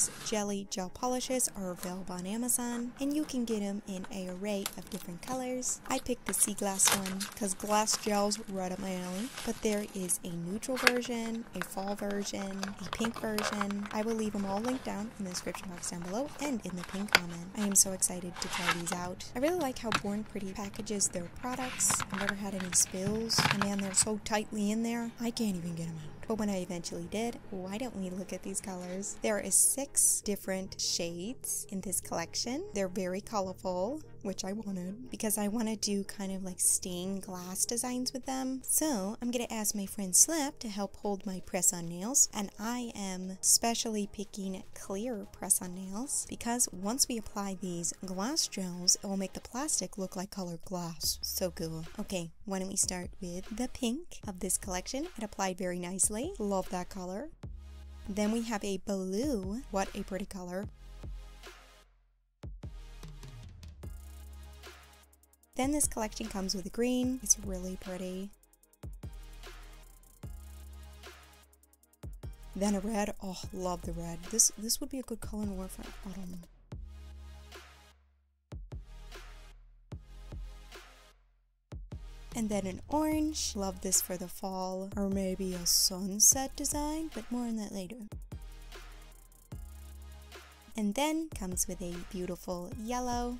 These jelly gel polishes are available on Amazon, and you can get them in an array of different colors. I picked the sea glass one because glass gel's right up my alley, but there is a neutral version, a fall version, a pink version. I will leave them all linked down in the description box down below and in the pinned comment. I am so excited to try these out. I really like how Born Pretty packages their products. I've never had any spills, and man, they're so tightly in there, I can't even get them out. But when I eventually did, why don't we look at these colors? There is 6 different shades in this collection. They're very colorful, which I wanted because I want to do kind of like stained glass designs with them. So I'm gonna ask my friend Slap to help hold my press-on nails, and I am specially picking clear press-on nails because once we apply these glass gels, it will make the plastic look like colored glass. So cool. Okay, why don't we start with the pink of this collection? It applied very nicely. Love that color. Then we have a blue. What a pretty color. Then this collection comes with a green. It's really pretty. Then a red. Oh, love the red. This would be a good color to wear for autumn. And then an orange. Love this for the fall, or maybe a sunset design, but more on that later. And then comes with a beautiful yellow.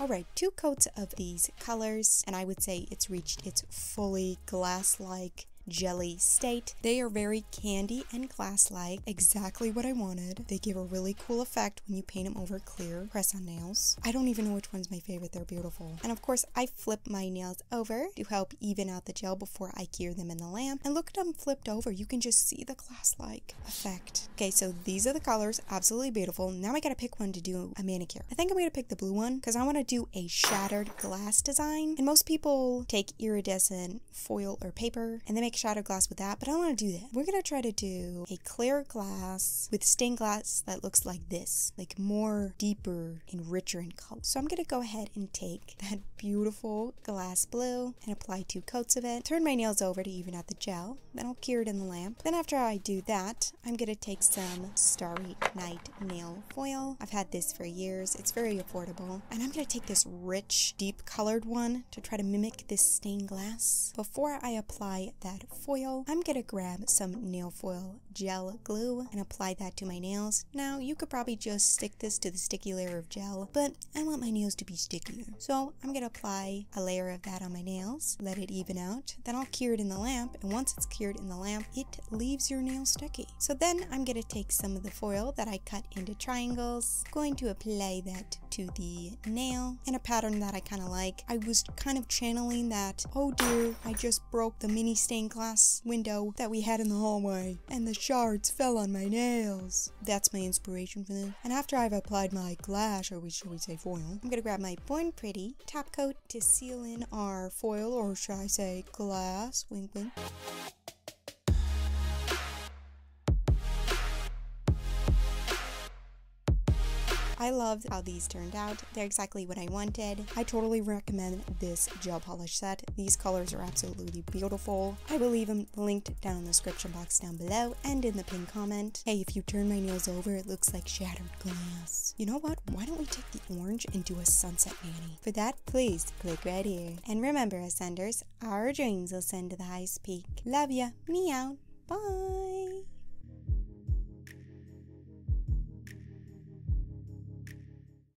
Alright, 2 coats of these colors, and I would say it's reached its fully glass-like jelly state. They are very candy and glass-like, exactly what I wanted. They give a really cool effect when you paint them over clear press-on nails. I don't even know which one's my favorite, they're beautiful. And of course, I flip my nails over to help even out the gel before I cure them in the lamp. And look at them flipped over, you can just see the glass-like effect. Okay, so these are the colors, absolutely beautiful. Now I gotta pick one to do a manicure. I think I'm gonna pick the blue one because I want to do a shattered glass design. And most people take iridescent foil or paper and they make shattered glass with that, but I don't want to do that. We're gonna try to do a clear glass with stained glass that looks like this, like more deeper and richer in color. So I'm gonna go ahead and take that beautiful glass blue and apply 2 coats of it. Turn my nails over to even out the gel. Then I'll cure it in the lamp. Then after I do that, I'm gonna take some Starry Night nail foil. I've had this for years. It's very affordable. And I'm gonna take this rich, deep colored one to try to mimic this stained glass. Before I apply that foil, I'm gonna grab some nail foil gel glue and apply that to my nails. Now, you could probably just stick this to the sticky layer of gel, but I want my nails to be stickier. So I'm gonna apply a layer of that on my nails, let it even out, then I'll cure it in the lamp, and once it's cured in the lamp, it leaves your nails sticky. So then I'm gonna take some of the foil that I cut into triangles, going to apply that to the nail in a pattern that I kind of like. I was kind of channeling that, oh dear, I just broke the mini stained glass window that we had in the hallway, and the shards fell on my nails. That's my inspiration for this. And after I've applied my glass, or shall we say foil, I'm gonna grab my Born Pretty top coat to seal in our foil, or should I say glass, wink wink. I loved how these turned out. They're exactly what I wanted. I totally recommend this gel polish set. These colors are absolutely beautiful. I will leave them linked down in the description box down below and in the pinned comment. Hey, if you turn my nails over, it looks like shattered glass. You know what? Why don't we take the orange and do a sunset mani? For that, please click right here. And remember, Ascenders, our dreams will send to the highest peak. Love ya. Meow. Bye.